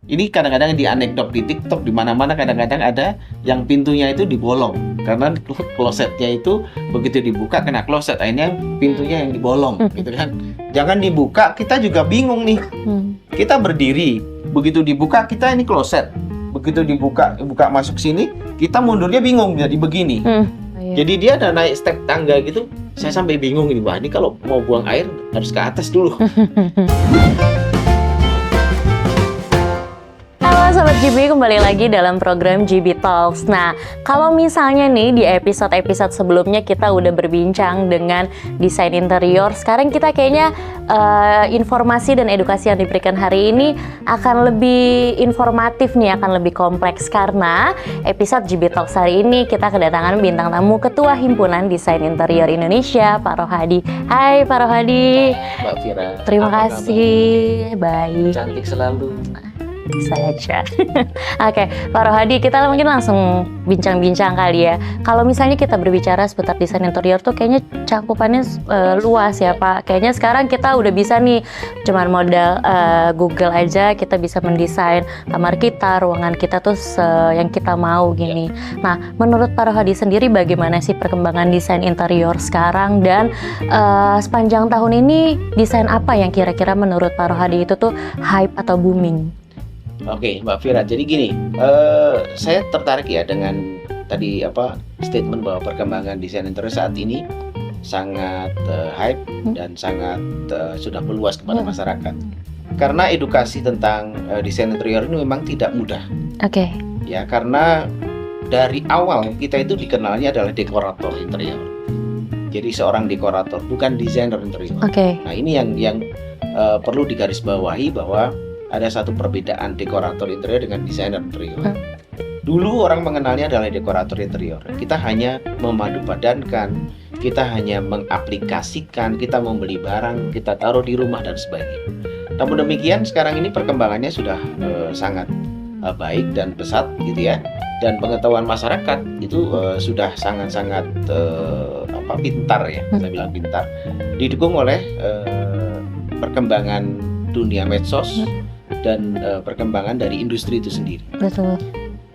Ini kadang-kadang di anekdot di TikTok di mana-mana kadang-kadang ada yang pintunya itu dibolong karena klosetnya itu begitu dibuka kena kloset, akhirnya pintunya yang dibolong gitu kan. Jangan dibuka, kita juga bingung nih. Kita berdiri, begitu dibuka kita ini kloset. Begitu dibuka masuk sini, kita mundurnya bingung jadi begini. Jadi dia ada naik step tangga gitu. Saya sampai bingung ini, wah ini kalau mau buang air harus ke atas dulu. Halo Sobat GB, kembali lagi dalam program GB Talks. Nah, kalau misalnya nih di episode-episode sebelumnya kita udah berbincang dengan desain interior, sekarang kita kayaknya informasi dan edukasi yang diberikan hari ini akan lebih informatif nih, akan lebih kompleks karena episode GB Talks hari ini kita kedatangan bintang tamu Ketua Himpunan Desain Interior Indonesia, Pak Rohadi. Hai Pak Rohadi. Mbak Fira. Terima kasih. Baik. Cantik selalu. Saja. Oke, Pak Rohadi, kita mungkin langsung bincang-bincang kali ya. Kalau misalnya kita berbicara seputar desain interior tuh kayaknya cakupannya luas ya Pak. Kayaknya sekarang kita udah bisa nih, cuman modal Google aja kita bisa mendesain kamar kita, ruangan kita tuh yang kita mau gini. Nah, menurut Pak Rohadi sendiri bagaimana sih perkembangan desain interior sekarang dan sepanjang tahun ini desain apa yang kira-kira menurut Pak Rohadi itu tuh hype atau booming? Oke, Mbak Fira. Jadi gini, saya tertarik ya dengan tadi statement bahwa perkembangan desain interior saat ini sangat hype dan sangat sudah meluas kepada masyarakat. Karena edukasi tentang desain interior ini memang tidak mudah. Oke. Ya, karena dari awal kita itu dikenalnya adalah dekorator interior. Jadi seorang dekorator, bukan desainer interior. Oke. Nah, ini yang perlu digarisbawahi bahwa ada satu perbedaan dekorator interior dengan desainer interior. Dulu orang mengenalnya adalah dekorator interior. Kita hanya memadupadankan, kita hanya mengaplikasikan, kita membeli barang, kita taruh di rumah dan sebagainya. Namun demikian sekarang ini perkembangannya sudah sangat baik dan pesat gitu ya. Dan pengetahuan masyarakat itu sudah sangat-sangat pintar ya, saya bilang pintar. Didukung oleh perkembangan dunia medsos dan perkembangan dari industri itu sendiri. Betul.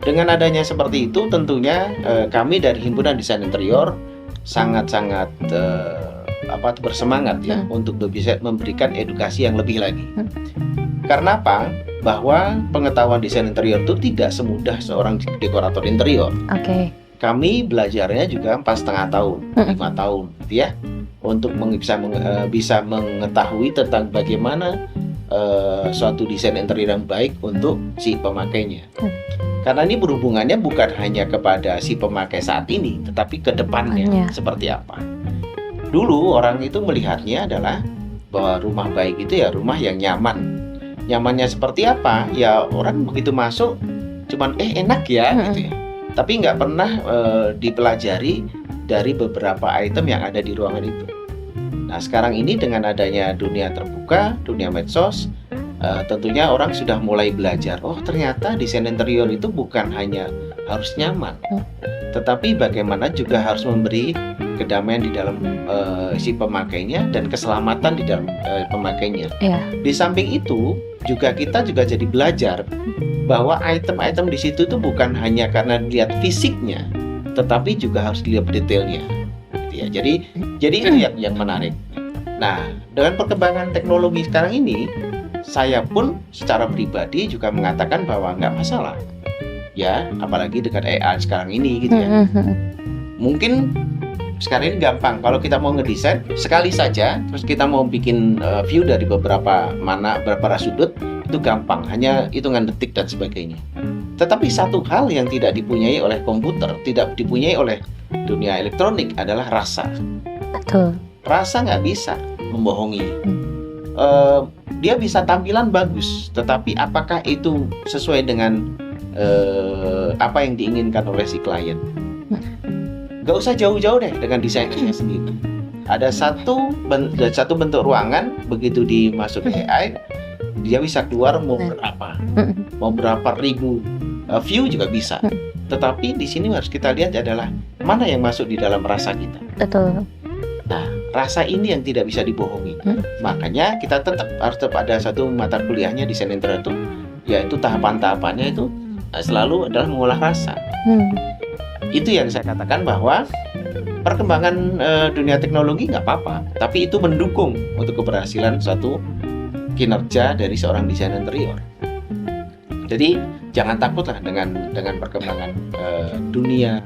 Dengan adanya seperti itu, tentunya kami dari Himpunan Desain Interior sangat-sangat bersemangat ya untuk bisa memberikan edukasi yang lebih lagi. Karena apa? Bahwa pengetahuan desain interior itu tidak semudah seorang dekorator interior. Oke. Kami belajarnya juga 4,5 tahun, 5 tahun, gitu ya, untuk bisa mengetahui tentang bagaimana suatu desain interior yang baik untuk si pemakainya. Karena ini berhubungannya bukan hanya kepada si pemakai saat ini, tetapi ke depannya seperti apa. Dulu orang itu melihatnya adalah bahwa rumah baik itu ya rumah yang nyaman. Nyamannya seperti apa? Ya orang begitu masuk cuman enak ya gitu ya. Tapi nggak pernah dipelajari dari beberapa item yang ada di ruangan itu. Nah sekarang ini dengan adanya dunia terbuka, dunia medsos, tentunya orang sudah mulai belajar. Oh ternyata desain interior itu bukan hanya harus nyaman, tetapi bagaimana juga harus memberi kedamaian di dalam si pemakainya dan keselamatan di dalam pemakainya. Di samping itu juga kita juga jadi belajar bahwa item-item di situ tuh bukan hanya karena dilihat fisiknya, tetapi juga harus dilihat detailnya. Ya, jadi itu yang menarik. Nah, dengan perkembangan teknologi sekarang ini, saya pun secara pribadi juga mengatakan bahwa nggak masalah. Ya, apalagi dengan AI sekarang ini gitu ya. Mungkin sekarang ini gampang. Kalau kita mau ngedesain sekali saja, terus kita mau bikin view dari beberapa sudut, itu gampang. Hanya hitungan detik dan sebagainya. Tetapi satu hal yang tidak dipunyai oleh komputer, tidak dipunyai oleh dunia elektronik adalah rasa. Betul. Rasa nggak bisa membohongi. Dia bisa tampilan bagus, tetapi apakah itu sesuai dengan apa yang diinginkan oleh si klien? Nggak usah jauh-jauh deh dengan desainnya sendiri. Ada satu bentuk ruangan begitu dimasuk AI, dia bisa keluar mau berapa ribu view juga bisa. Tetapi di sini harus kita lihat adalah mana yang masuk di dalam rasa kita. Betul. Nah, rasa ini yang tidak bisa dibohongi. Makanya kita harus tetap ada satu mata kuliahnya desain interior itu yaitu tahapan-tahapannya itu selalu adalah mengolah rasa. Itu yang saya katakan bahwa perkembangan dunia teknologi nggak apa-apa, tapi itu mendukung untuk keberhasilan suatu kinerja dari seorang desain interior. Jadi jangan takutlah dengan perkembangan dunia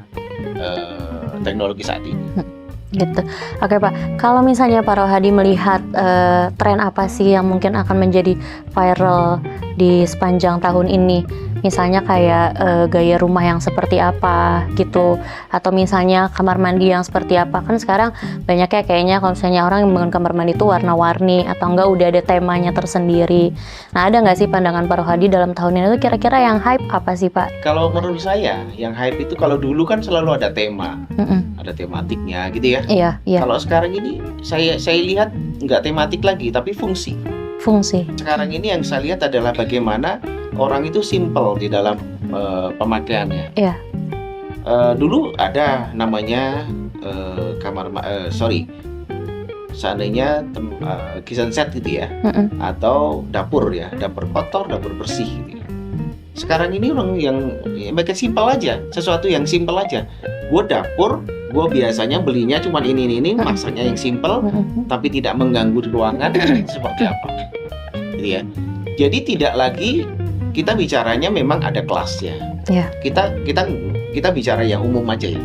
teknologi saat ini. Gitu. Oke Pak, kalau misalnya Pak Rohadi melihat tren apa sih yang mungkin akan menjadi viral di sepanjang tahun ini? Misalnya kayak gaya rumah yang seperti apa gitu, atau misalnya kamar mandi yang seperti apa. Kan sekarang banyaknya kayaknya kalau misalnya orang yang bangun kamar mandi itu warna-warni atau enggak udah ada temanya tersendiri. Nah, ada nggak sih pandangan Pak Rohadi dalam tahun ini itu kira-kira yang hype apa sih Pak? Kalau menurut saya yang hype itu kalau dulu kan selalu ada tema, ada tematiknya gitu ya. Iya, iya. Kalau sekarang ini saya lihat nggak tematik lagi tapi fungsi. Sekarang ini yang saya lihat adalah bagaimana orang itu simple di dalam pemakaiannya. Iya. Dulu ada namanya seandainya kitchen set gitu ya, atau dapur ya, dapur kotor, dapur bersih gitu ya. Sekarang ini orang yang makin simple aja, sesuatu yang simple aja. Gue dapur, gue biasanya belinya cuma ini, masaknya yang simple, tapi tidak mengganggu ruangan seperti apa, gitu ya. Jadi tidak lagi kita bicaranya memang ada kelasnya. Yeah. Kita bicara yang umum aja ya.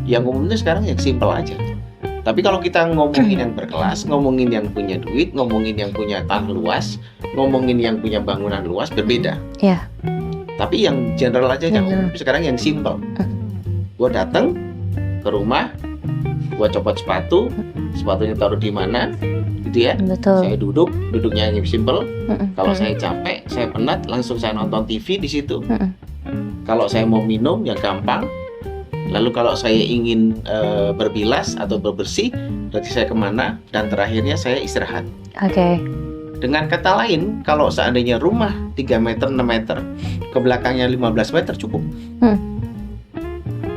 Yang umum itu sekarang yang simple aja. Tapi kalau kita ngomongin yang berkelas, ngomongin yang punya duit, ngomongin yang punya tanah luas, ngomongin yang punya bangunan luas, berbeda. Yeah. Tapi yang general aja, yang umum sekarang yang simple. Gue datang ke rumah, gue copot sepatunya taruh di mana, gitu ya. Betul. Saya duduknya yang simple. Kalau saya capek, saya penat, langsung saya nonton TV di situ. Kalau saya mau minum, yang gampang. Lalu kalau saya ingin berbilas atau berbersih, berarti saya kemana? Dan terakhirnya saya istirahat. Oke. Dengan kata lain, kalau seandainya rumah 3 meter, 6 meter, ke belakangnya 15 meter cukup.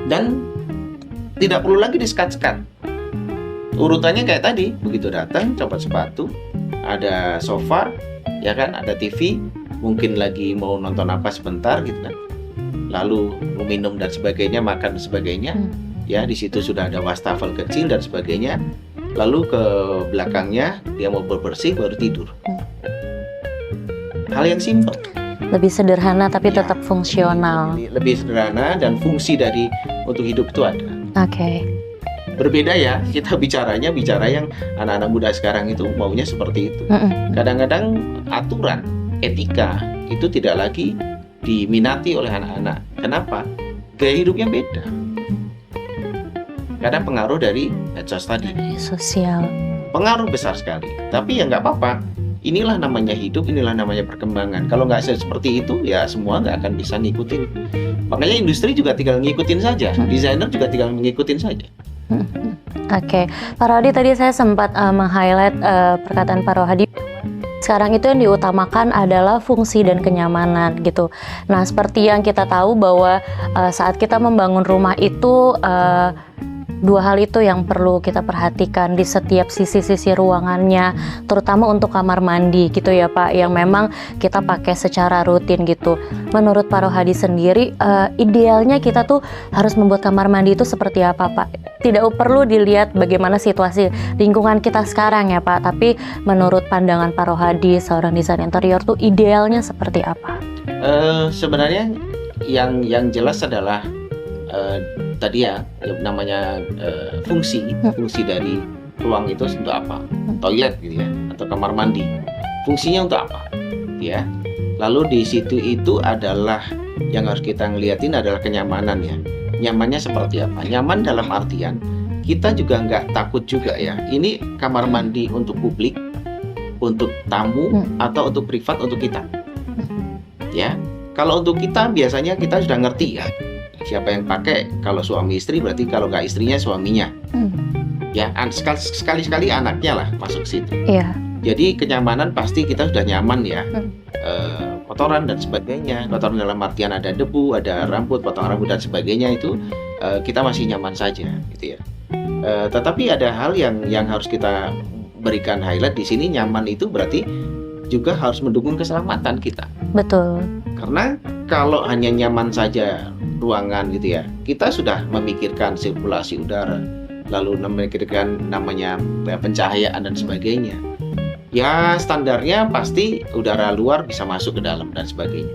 Dan tidak perlu lagi disekat-sekat. Urutannya kayak tadi, begitu datang, copot sepatu, ada sofa, ya kan, ada TV, mungkin lagi mau nonton apa sebentar gitu kan. Lalu mau minum dan sebagainya, makan dan sebagainya. Ya, di situ sudah ada wastafel kecil dan sebagainya. Lalu ke belakangnya dia mau bersih baru tidur. Hal yang simpel. Lebih sederhana tapi tetap fungsional. Lebih sederhana dan fungsi dari untuk hidup itu ada. Oke. Berbeda ya, kita bicara yang anak-anak muda sekarang itu maunya seperti itu. Kadang-kadang aturan, etika itu tidak lagi diminati oleh anak-anak. Kenapa? Gaya hidupnya beda. Karena pengaruh dari medsos tadi. Sosial. Pengaruh besar sekali. Tapi ya nggak apa-apa. Inilah namanya hidup, inilah namanya perkembangan. Kalau nggak seperti itu, ya semua nggak akan bisa ngikutin. Makanya industri juga tinggal ngikutin saja. Desainer juga tinggal ngikutin saja. Oke. Pak Rohadi, tadi saya sempat meng-highlight perkataan Pak Rohadi. Sekarang itu yang diutamakan adalah fungsi dan kenyamanan gitu. Nah, seperti yang kita tahu bahwa saat kita membangun rumah itu dua hal itu yang perlu kita perhatikan di setiap sisi-sisi ruangannya, terutama untuk kamar mandi gitu ya Pak, yang memang kita pakai secara rutin gitu. Menurut Pak Rohadi sendiri, idealnya kita tuh harus membuat kamar mandi itu seperti apa Pak? Tidak perlu dilihat bagaimana situasi lingkungan kita sekarang ya Pak, tapi menurut pandangan Pak Rohadi, seorang desain interior tuh idealnya seperti apa? Sebenarnya yang jelas adalah tadi ya, namanya fungsi dari ruang itu untuk apa? Toilet gitu ya, atau kamar mandi. Fungsinya untuk apa? Ya. Lalu di situ itu adalah yang harus kita ngeliatin adalah kenyamanan ya. Nyamannya seperti apa? Nyaman dalam artian kita juga nggak takut juga ya. Ini kamar mandi untuk publik, untuk tamu, atau untuk privat untuk kita. Ya. Kalau untuk kita biasanya kita sudah ngerti ya. Siapa yang pakai? Kalau suami istri berarti, kalau nggak istrinya suaminya. Ya, sekali-sekali anaknya lah masuk situ. Iya. Jadi kenyamanan pasti kita sudah nyaman ya. Kotoran dan sebagainya, kotoran dalam artian ada debu, ada rambut, potongan rambut dan sebagainya itu kita masih nyaman saja, gitu ya. Tetapi ada hal yang harus kita berikan highlight di sini. Nyaman itu berarti juga harus mendukung keselamatan kita. Betul. Karena kalau hanya nyaman saja ruangan gitu ya, kita sudah memikirkan sirkulasi udara, lalu memikirkan namanya pencahayaan dan sebagainya. Ya standarnya pasti udara luar bisa masuk ke dalam dan sebagainya.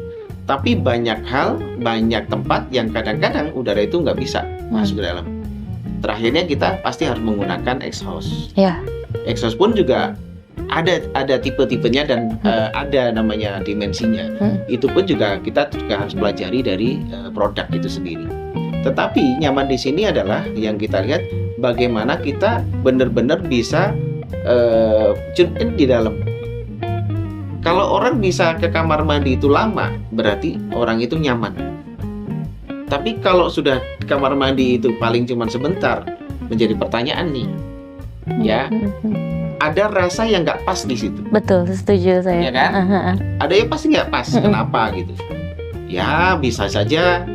Tapi banyak hal, banyak tempat yang kadang-kadang udara itu nggak bisa masuk ke dalam. Terakhirnya kita pasti harus menggunakan exhaust. Ya. Exhaust pun juga ada tipe-tipenya dan ada namanya dimensinya. Itu pun juga kita juga harus pelajari dari produk itu sendiri. Tetapi nyaman di sini adalah yang kita lihat bagaimana kita benar-benar bisa tune in di dalam. Kalau orang bisa ke kamar mandi itu lama, berarti orang itu nyaman. Tapi kalau sudah kamar mandi itu paling cuma sebentar, menjadi pertanyaan nih, ya, ada rasa yang nggak pas di situ. Betul, setuju saya. Ya kan? Ada yang pasti nggak pas. Kenapa gitu? Ya bisa saja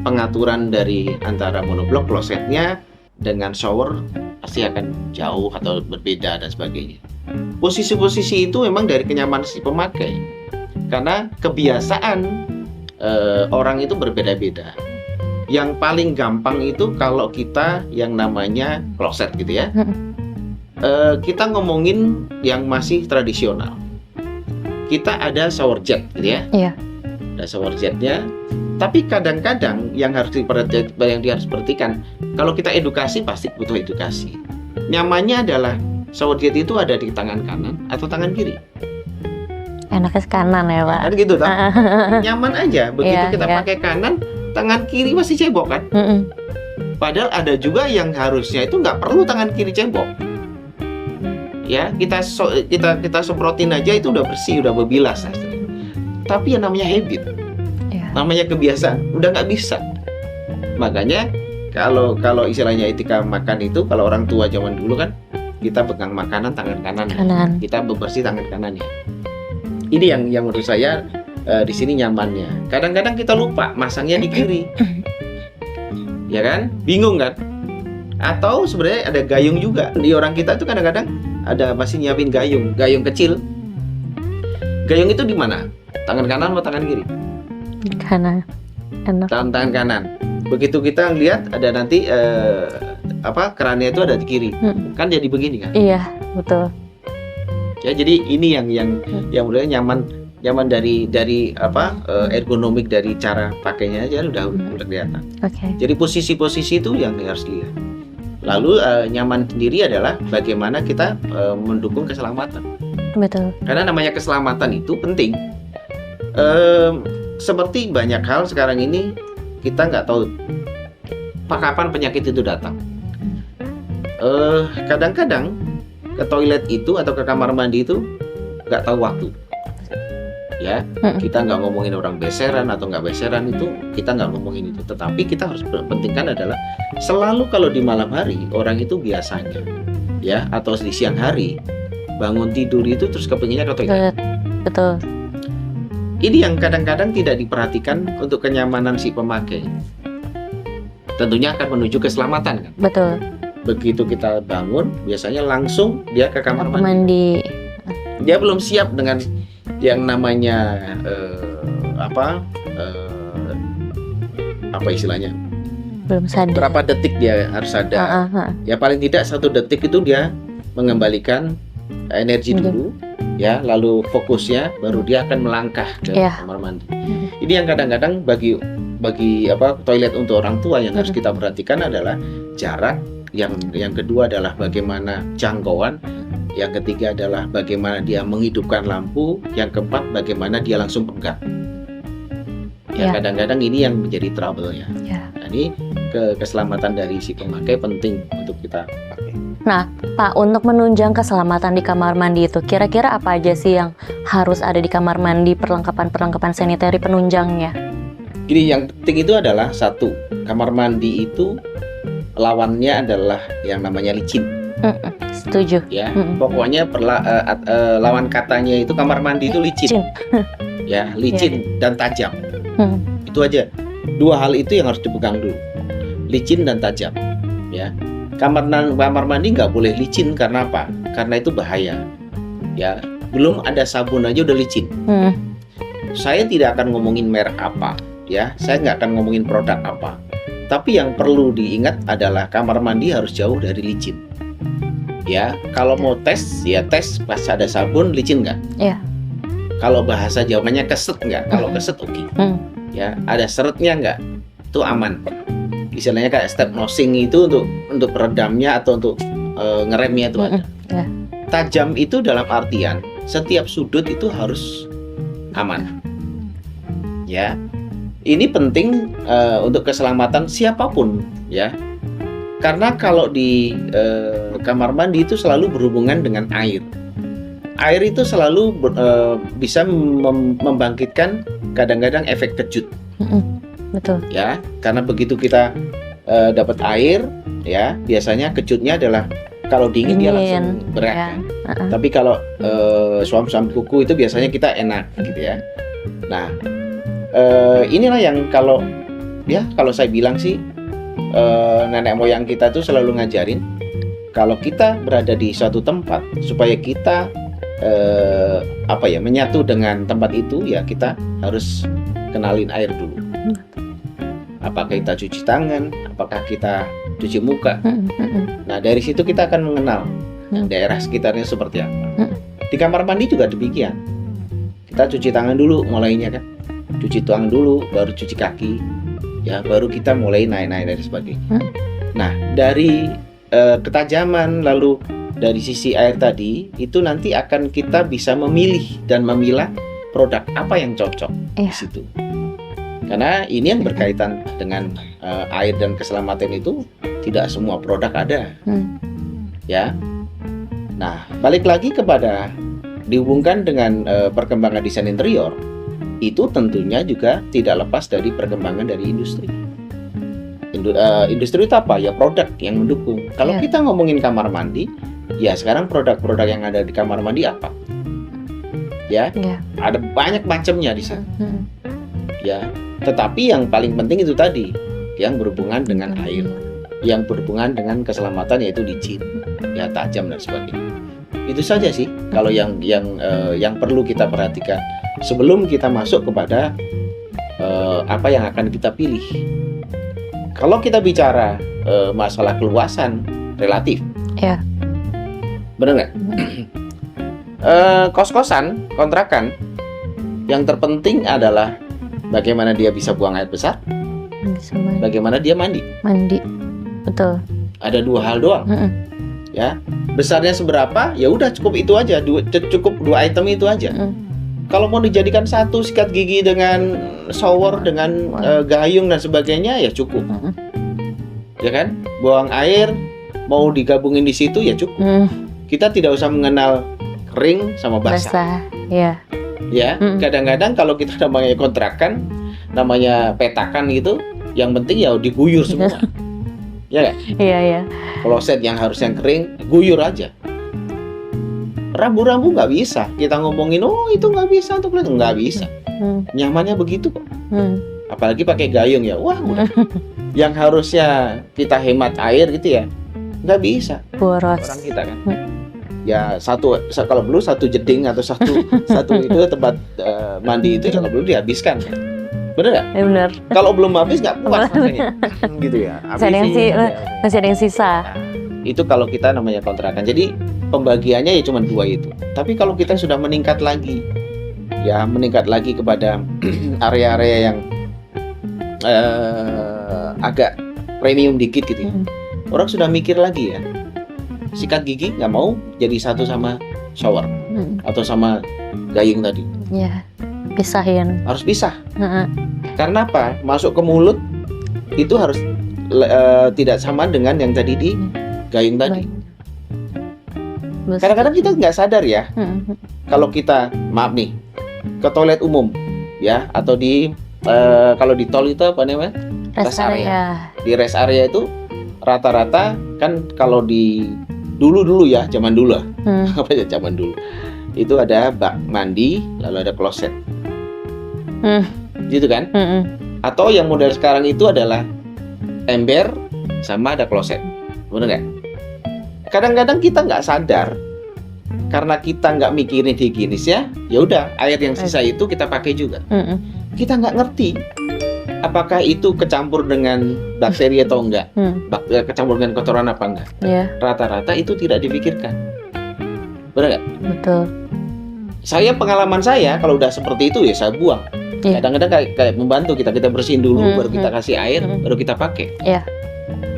pengaturan dari antara monoblok klosetnya dengan shower pasti akan jauh atau berbeda dan sebagainya. Posisi-posisi itu memang dari kenyamanan si pemakai, karena kebiasaan orang itu berbeda-beda. Yang paling gampang itu kalau kita yang namanya kloset gitu ya, kita ngomongin yang masih tradisional. Kita ada shower jet gitu ya, ada shower jetnya. Tapi kadang-kadang yang harus diperhatikan, kalau kita edukasi pasti butuh edukasi. Nyamannya adalah shower jet itu ada di tangan kanan atau tangan kiri. Enaknya kanan ya Pak. Kan gitu toh. Nyaman aja. Begitu kita pakai kanan, tangan kiri pasti cebok kan. Padahal ada juga yang harusnya itu nggak perlu tangan kiri cebok. Ya kita semprotin aja itu udah bersih, udah berbilas. Tapi yang namanya habit, namanya kebiasaan, udah nggak bisa. Makanya kalau istilahnya etika makan itu, kalau orang tua zaman dulu kan, kita pegang makanan tangan kanan. Kita bebersih tangan kanannya. Ini yang menurut saya di sini nyamannya. Kadang-kadang kita lupa masangnya di kiri, ya kan? Bingung kan? Atau sebenarnya ada gayung juga di orang kita itu kadang-kadang ada masih nyiapin gayung kecil. Gayung itu di mana? Tangan kanan atau tangan kiri? Kanan. Tangan kanan. Begitu kita lihat ada nanti kerannya itu ada di kiri, kan jadi begini kan? Iya, betul. Ya jadi ini yang menurut nyaman dari ergonomik dari cara pakainya aja udah kelihatan. Jadi posisi-posisi itu yang harus dilihat. Lalu nyaman sendiri adalah bagaimana kita mendukung keselamatan. Betul. Karena namanya keselamatan itu penting. Seperti banyak hal sekarang ini kita nggak tahu kapan penyakit itu datang. Kadang-kadang ke toilet itu atau ke kamar mandi itu nggak tahu waktu. Ya, kita nggak ngomongin orang beseran atau nggak beseran itu, kita nggak ngomongin itu. Tetapi kita harus pentingkan adalah selalu kalau di malam hari orang itu biasanya, ya, atau di siang hari bangun tidur itu terus kepinginnya ke toilet. Betul. Ini yang kadang-kadang tidak diperhatikan untuk kenyamanan si pemakai. Tentunya akan menuju keselamatan kan. Betul. Begitu kita bangun, biasanya langsung dia ke kamar mandi. Dia belum siap dengan yang namanya apa istilahnya? Belum sadar. Berapa detik dia harus sadar? Ya paling tidak 1 detik itu dia mengembalikan energi dulu, ya, lalu fokusnya, baru dia akan melangkah ke kamar mandi. Ini yang kadang-kadang bagi toilet untuk orang tua yang harus kita perhatikan adalah jarak. Yang kedua adalah bagaimana jangkauan. Yang ketiga adalah bagaimana dia menghidupkan lampu. Yang keempat bagaimana dia langsung pegang. Ya, kadang-kadang ini yang menjadi trouble ya. Nah, ini keselamatan dari si pemakai penting untuk kita pakai. Nah, Pak, untuk menunjang keselamatan di kamar mandi itu, kira-kira apa aja sih yang harus ada di kamar mandi, perlengkapan sanitary penunjangnya? Jadi yang penting itu adalah satu, kamar mandi itu lawannya adalah yang namanya licin. Setuju. Ya, pokoknya lawan katanya itu kamar mandi itu licin. Ya, licin dan tajam. Itu aja. 2 hal itu yang harus dipegang dulu. Licin dan tajam. Ya. Kamar mandi nggak boleh licin karena apa? Karena itu bahaya. Ya, belum ada sabun aja udah licin. saya tidak akan ngomongin merek apa, ya. Saya nggak akan ngomongin produk apa. Tapi yang perlu diingat adalah kamar mandi harus jauh dari licin. Ya, kalau mau tes, ya tes pas ada sabun, licin nggak? Iya. Kalau bahasa Jawanya keset nggak? Kalau keset oke. Ya, ada seretnya nggak? Itu aman. Istilahnya kayak step nosing itu untuk peredamnya atau untuk ngeremnya itu ada. Ya. Tajam itu dalam artian setiap sudut itu harus aman. Ya, ini penting untuk keselamatan siapapun, ya. Karena kalau di kamar mandi itu selalu berhubungan dengan air. Air itu selalu bisa membangkitkan kadang-kadang efek kejut. Betul. Ya, karena begitu kita dapat air, ya biasanya kejutnya adalah kalau dingin dia langsung berat. Ya. Kan? Tapi kalau suam-suam kuku itu biasanya kita enak, gitu ya. Nah, inilah yang kalau saya bilang sih. Nenek moyang kita tuh selalu ngajarin kalau kita berada di suatu tempat supaya kita menyatu dengan tempat itu, ya kita harus kenalin air dulu. Apakah kita cuci tangan, apakah kita cuci muka. Nah, dari situ kita akan mengenal daerah sekitarnya seperti apa. Di kamar mandi juga demikian. Kita cuci tangan dulu mulainya kan. Cuci tangan dulu, baru cuci kaki. Ya, baru kita mulai naik-naik dan sebagainya. Nah, dari ketajaman lalu dari sisi air tadi itu nanti akan kita bisa memilih dan memilah produk apa yang cocok di situ. Karena ini yang berkaitan dengan air dan keselamatan itu tidak semua produk ada. Ya. Nah, balik lagi kepada dihubungkan dengan perkembangan desain interior. Itu tentunya juga tidak lepas dari perkembangan dari industri. Industri itu apa? Ya produk yang mendukung. Kalau kita ngomongin kamar mandi, ya sekarang produk-produk yang ada di kamar mandi apa? Ya, ada banyak macamnya di sana. Ya, tetapi yang paling penting itu tadi, yang berhubungan dengan air, yang berhubungan dengan keselamatan yaitu licin, ya tajam dan sebagainya. Itu saja sih kalau yang perlu kita perhatikan sebelum kita masuk kepada apa yang akan kita pilih. Kalau kita bicara masalah keluasan relatif, ya, benar nggak? Kos-kosan, kontrakan, yang terpenting adalah bagaimana dia bisa buang air besar, bagaimana dia mandi. Betul. Ada dua hal doang. Ya, besarnya seberapa? Ya udah cukup itu aja, cukup dua item itu aja. Kalau mau dijadikan satu sikat gigi dengan shower dengan gayung dan sebagainya ya cukup. Ya kan? Buang air mau digabungin di situ ya cukup. Kita tidak usah mengenal kering sama basah. Ya. Ya, kadang-kadang kalau kita namanya kontrakan, namanya petakan gitu, yang penting ya diguyur semua. Ya kan? Iya. Kloset yang harusnya kering, guyur aja. Rambu-rambu nggak bisa. Kita ngomongin, oh itu nggak bisa untuk kloset, nggak bisa. Nyamannya begitu kok. Apalagi pakai gayung ya, wah udah. Yang harusnya kita hemat air gitu ya, nggak bisa. Boros. Orang kita kan. Ya kalau perlu satu jeding atau satu itu tempat mandi itu kalau perlu dihabiskan. Bener nggak? Ya, bener. Kalau belum habis nggak puas rasanya. Gitu ya. Masih ada yang sisa. Nah, itu kalau kita namanya kontrakan. Jadi pembagiannya ya cuma dua itu. Tapi kalau kita sudah meningkat lagi kepada area-area yang agak premium dikit gitu. Orang sudah mikir lagi ya. Sikat gigi nggak mau jadi satu sama shower atau sama gayung tadi. Ya, pisahin. Harus pisah. Karena apa? Masuk ke mulut itu harus tidak sama dengan yang tadi di gayung tadi. Kadang-kadang kita nggak sadar ya. Kalau kita, maaf nih, ke toilet umum, ya, atau di kalau di tol itu apa namanya? Rest area. Di rest area itu rata-rata kan kalau di dulu ya, zaman dulu apa ya zaman dulu itu ada bak mandi lalu ada kloset gitu kan. Atau yang model sekarang itu adalah ember sama ada kloset, bener nggak? Kadang-kadang kita nggak sadar karena kita nggak mikirin higienisnya, ya udah air yang sisa itu kita pakai juga. Kita nggak ngerti apakah itu kecampur dengan bakteri atau enggak, kecampur dengan kotoran apa enggak. Rata-rata itu tidak dipikirkan, benar nggak? Betul. Pengalaman saya kalau udah seperti itu ya saya buang. Kadang-kadang kayak membantu kita bersihin dulu, baru kita kasih air, baru kita pakai.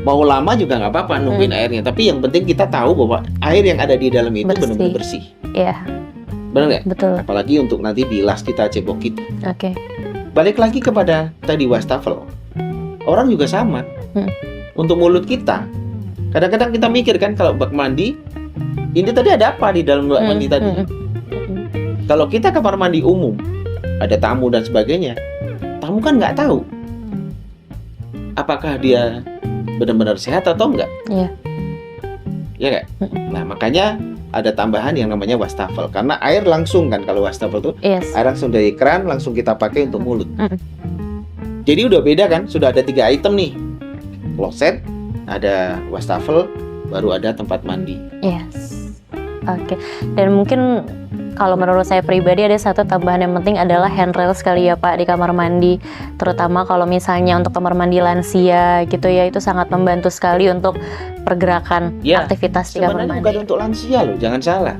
Mau lama juga nggak apa-apa nungguin airnya, tapi yang penting kita tahu bahwa air yang ada di dalam itu benar-benar bersih. Benar nggak? Betul. Apalagi untuk nanti bilas kita cebokin. Oke. Balik lagi kepada tadi wastafel. Orang juga sama. Untuk mulut kita, kadang-kadang kita mikir kan kalau bak mandi, ini tadi ada apa di dalam bak mandi tadi? Kalau kita kamar mandi umum, ada tamu dan sebagainya, tamu kan nggak tahu apakah dia benar-benar sehat atau enggak. Ya nggak? Nah makanya ada tambahan yang namanya wastafel, karena air langsung kan, kalau wastafel tuh air langsung dari keran langsung kita pakai untuk mulut. Jadi udah beda kan, sudah ada 3 item nih, kloset, ada wastafel, baru ada tempat mandi. Oke. Dan mungkin kalau menurut saya pribadi ada satu tambahan yang penting adalah handrail sekali ya Pak di kamar mandi, terutama kalau misalnya untuk kamar mandi lansia gitu ya, itu sangat membantu sekali untuk pergerakan aktivitas di kamar mandi. Sebenarnya bukan untuk lansia loh, jangan salah.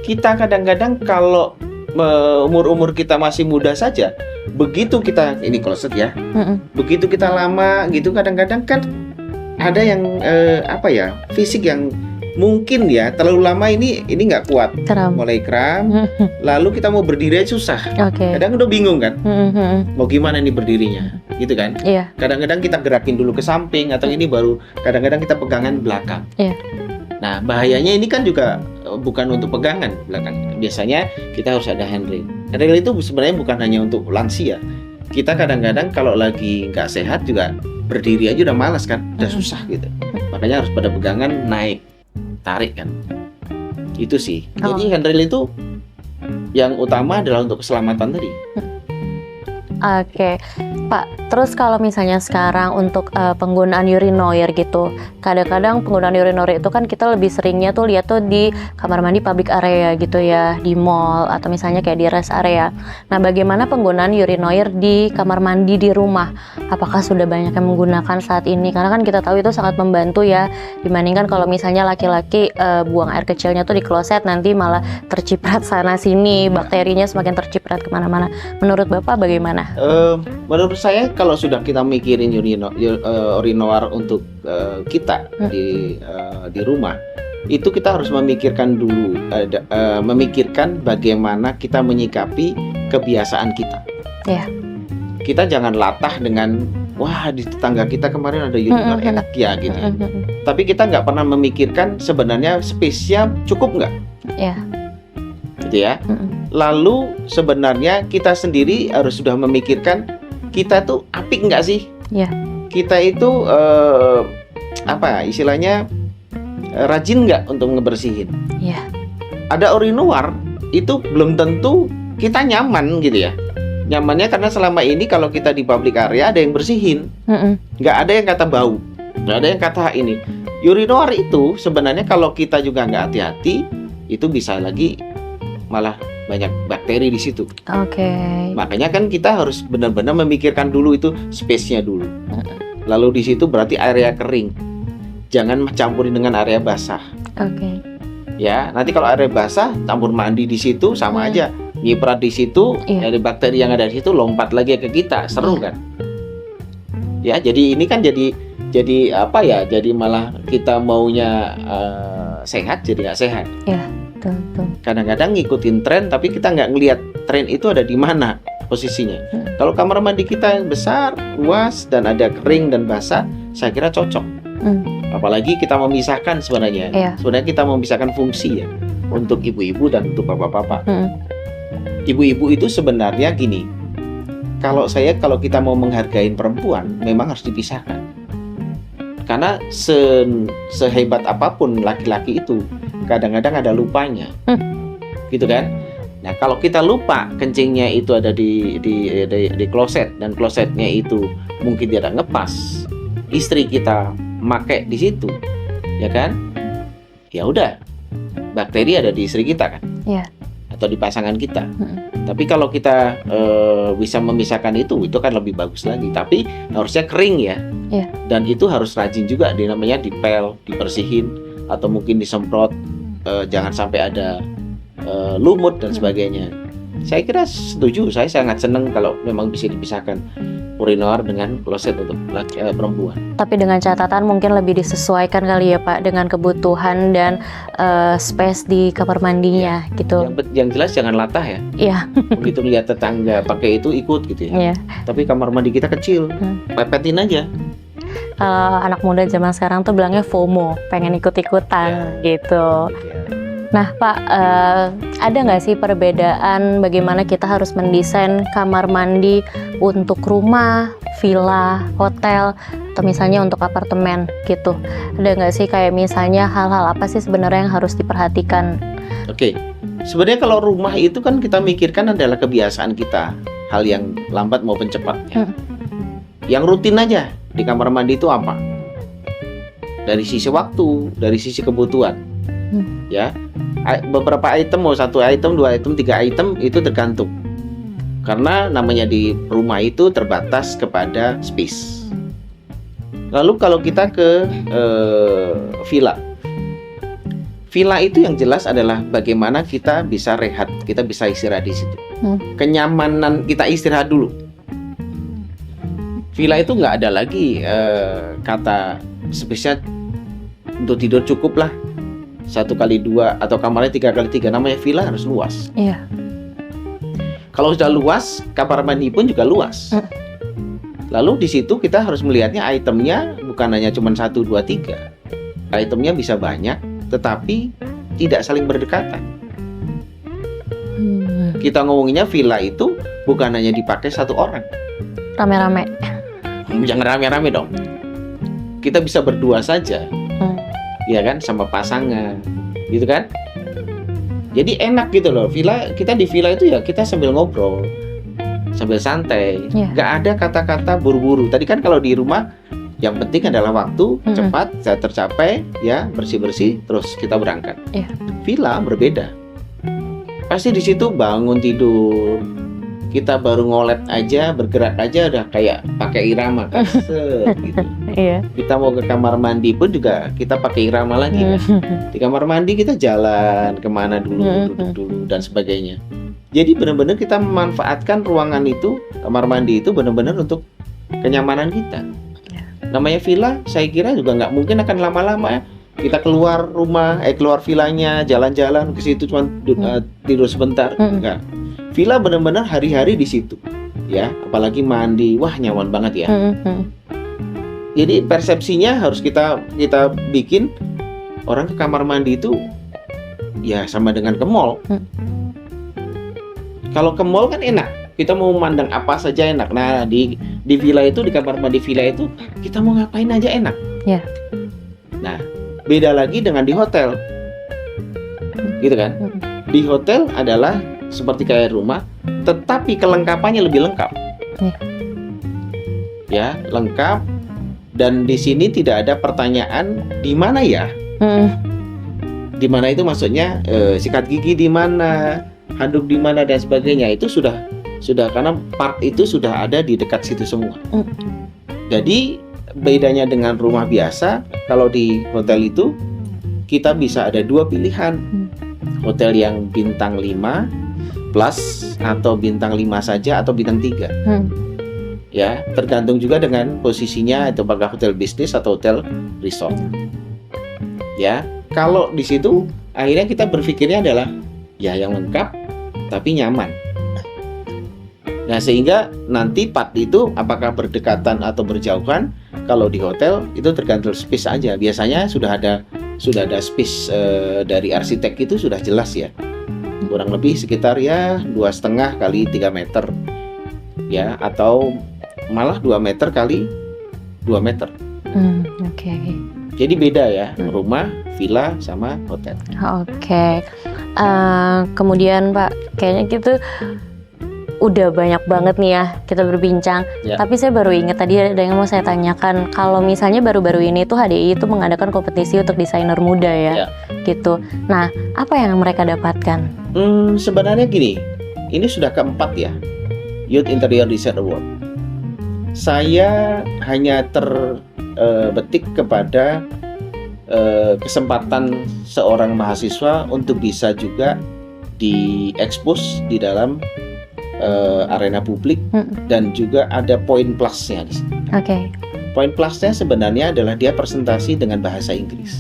Kita kadang-kadang kalau umur-umur kita masih muda saja, begitu kita ini kloset ya, begitu kita lama gitu, kadang-kadang kan ada yang fisik yang mungkin ya terlalu lama ini nggak kuat, mulai kram, lalu kita mau berdiri aja susah. Kadang udah bingung kan, mau gimana nih berdirinya, gitu kan? Kadang-kadang kita gerakin dulu ke samping, atau ini baru kadang-kadang kita pegangan belakang. Nah bahayanya ini kan juga bukan untuk pegangan belakang. Biasanya kita harus ada handrail. Handrail itu sebenarnya bukan hanya untuk lansia. Kita kadang-kadang kalau lagi nggak sehat juga berdiri aja udah malas kan, udah susah gitu. Makanya harus pada pegangan naik, tarik kan, itu sih. Jadi handrail itu yang utama adalah untuk keselamatan tadi. Oke, Pak. Terus kalau misalnya sekarang untuk penggunaan urinoir gitu, kadang-kadang penggunaan urinoir itu kan kita lebih seringnya tuh lihat tuh di kamar mandi public area gitu ya, di mall atau misalnya kayak di rest area. Nah, bagaimana penggunaan urinoir di kamar mandi di rumah? Apakah sudah banyak yang menggunakan saat ini? Karena kan kita tahu itu sangat membantu ya, dibandingkan kalau misalnya laki-laki buang air kecilnya tuh di kloset, nanti malah terciprat sana sini, bakterinya semakin terciprat kemana-mana. Menurut Bapak bagaimana? Menurut saya kalau sudah kita mikirin urinoir untuk kita di rumah, itu kita harus memikirkan dulu, memikirkan bagaimana kita menyikapi kebiasaan kita. Kita jangan latah dengan wah di tetangga kita kemarin ada urinoir enak ya gitu. Tapi kita nggak pernah memikirkan sebenarnya space-nya cukup nggak. Gitu ya. Lalu sebenarnya kita sendiri harus sudah memikirkan kita tuh apik nggak sih? Kita itu istilahnya rajin nggak untuk ngebersihin? Ada urinoir itu belum tentu kita nyaman gitu ya. Nyamannya karena selama ini kalau kita di public area ada yang bersihin, nggak ada yang kata bau, nggak ada yang kata ini. Urinoir itu sebenarnya kalau kita juga nggak hati-hati, itu bisa lagi malah banyak bakteri di situ. Makanya kan kita harus benar-benar memikirkan dulu itu space-nya dulu. Lalu di situ berarti area kering. Jangan campurin dengan area basah. Ya, nanti kalau area basah campur mandi di situ sama aja. Nyiprat di situ, dari bakteri yang ada di situ lompat lagi ke kita, seru kan? Ya, jadi ini kan jadi apa ya? Jadi malah kita maunya sehat jadi nggak sehat. Kadang-kadang ngikutin tren tapi kita nggak ngelihat tren itu ada di mana posisinya. Kalau kamar mandi kita yang besar, luas dan ada kering dan basah, saya kira cocok. Apalagi kita memisahkan sebenarnya. Sebenarnya kita memisahkan fungsi ya untuk ibu-ibu dan untuk bapak-bapak. Ibu-ibu itu sebenarnya gini. Kalau kita mau menghargai perempuan, memang harus dipisahkan. Karena sehebat apapun laki-laki itu, kadang-kadang ada lupanya, gitu kan? Nah kalau kita lupa kencingnya itu ada di kloset dan klosetnya itu mungkin tidak ngepas, istri kita make di situ, ya kan? Ya udah, bakteri ada di istri kita kan, Iya. atau di pasangan kita. Mm-mm. Tapi kalau kita bisa memisahkan itu kan lebih bagus lagi. Tapi harusnya kering ya. Iya. Dan itu harus rajin juga, namanya dipel, dibersihin, atau mungkin disemprot. Jangan sampai ada lumut dan sebagainya. Saya kira setuju. Saya sangat senang kalau memang bisa dipisahkan urinoir dengan kloset untuk perempuan. Tapi dengan catatan mungkin lebih disesuaikan kali ya Pak dengan kebutuhan dan space di kamar mandinya gitu. Yang jelas jangan latah ya. Iya. Begitu lihat tetangga pakai itu ikut gitu ya. Iya. Tapi kamar mandi kita kecil, pepetin aja. Anak muda zaman sekarang tuh bilangnya FOMO, pengen ikut-ikutan gitu. Nah Pak, ada nggak sih perbedaan bagaimana kita harus mendesain kamar mandi untuk rumah, villa, hotel, atau misalnya untuk apartemen gitu? Ada nggak sih kayak misalnya hal-hal apa sih sebenarnya yang harus diperhatikan? Oke, sebenarnya kalau rumah itu kan kita mikirkan adalah kebiasaan kita, hal yang lambat maupun cepat. Yang rutin aja di kamar mandi itu apa? Dari sisi waktu, dari sisi kebutuhan, ya. Beberapa item, mau 1 item, 2 item, 3 item itu tergantung. Karena namanya di rumah itu terbatas kepada space. Lalu kalau kita ke villa. Villa itu yang jelas adalah bagaimana kita bisa rehat, kita bisa istirahat di situ. Kenyamanan kita istirahat dulu. Villa itu nggak ada lagi kata space-nya untuk tidur cukup lah. 1x2 atau kamarnya 3x3, namanya villa harus luas. Iya. Kalau sudah luas, kamar mandi pun juga luas. Lalu di situ kita harus melihatnya itemnya bukan hanya cuma 1, 2, 3. Itemnya bisa banyak, tetapi tidak saling berdekatan. Kita ngomonginnya villa itu bukan hanya dipakai 1 orang. Rame-rame. Jangan rame-rame dong. Kita bisa berdua saja. Ya kan, sama pasangan gitu kan. Jadi enak gitu loh. Kita di villa itu ya kita sambil ngobrol, sambil santai. Nggak ada kata-kata buru-buru. Tadi kan kalau di rumah yang penting adalah waktu cepat tercapai, ya, bersih-bersih terus kita berangkat. Villa berbeda. Pasti di situ bangun tidur, kita baru ngolet aja, bergerak aja udah kayak pakai irama kan. Gitu. Iya. Kita mau ke kamar mandi pun juga kita pakai irama lagi kan. Di kamar mandi kita jalan kemana dulu, duduk dulu dan sebagainya. Jadi benar-benar kita memanfaatkan ruangan itu, kamar mandi itu benar-benar untuk kenyamanan kita. Namanya villa, saya kira juga nggak mungkin akan lama-lama ya. Kita keluar rumah, keluar villanya, jalan-jalan ke situ cuma tidur sebentar, enggak. Villa benar-benar hari-hari di situ, ya. Apalagi mandi, wah nyaman banget ya. Jadi persepsinya harus kita bikin orang ke kamar mandi itu ya sama dengan ke mall. Kalau ke mall kan enak, kita mau memandang apa saja enak. Nah di villa itu, di kamar mandi villa itu kita mau ngapain aja enak. Ya. Nah beda lagi dengan di hotel, gitu kan? Di hotel adalah seperti kayak rumah, tetapi kelengkapannya lebih lengkap. Ya, lengkap. Dan di sini tidak ada pertanyaan di mana ya? Di mana itu maksudnya sikat gigi di mana, handuk di mana dan sebagainya. Itu sudah karena part itu sudah ada di dekat situ semua. Jadi bedanya dengan rumah biasa, kalau di hotel itu kita bisa ada 2 pilihan. Hotel yang bintang 5 plus atau bintang 5 saja atau bintang 3. Ya, tergantung juga dengan posisinya, itu apakah hotel bisnis atau hotel resort. Ya, kalau di situ akhirnya kita berpikirnya adalah ya yang lengkap tapi nyaman. Nah, sehingga nanti part itu apakah berdekatan atau berjauhan, kalau di hotel itu tergantung space aja. Biasanya sudah ada space dari arsitek itu sudah jelas ya. Kurang lebih sekitar ya 2,5 kali 3 meter. Ya, atau malah 2 meter kali 2 meter. Oke. Jadi beda ya, rumah, villa sama hotel. Oke. Kemudian Pak, kayaknya gitu udah banyak banget nih ya kita berbincang. Ya. Tapi saya baru ingat tadi ada yang mau saya tanyakan. Kalau misalnya baru-baru ini tuh HDI itu mengadakan kompetisi untuk desainer muda ya, gitu. Nah, apa yang mereka dapatkan? Sebenarnya gini, ini sudah keempat ya, Youth Interior Design Award. Saya hanya terbetik kepada kesempatan seorang mahasiswa untuk bisa juga diekspos di dalam arena publik, dan juga ada poin plusnya di sini. Oke. Poin plusnya sebenarnya adalah dia presentasi dengan bahasa Inggris.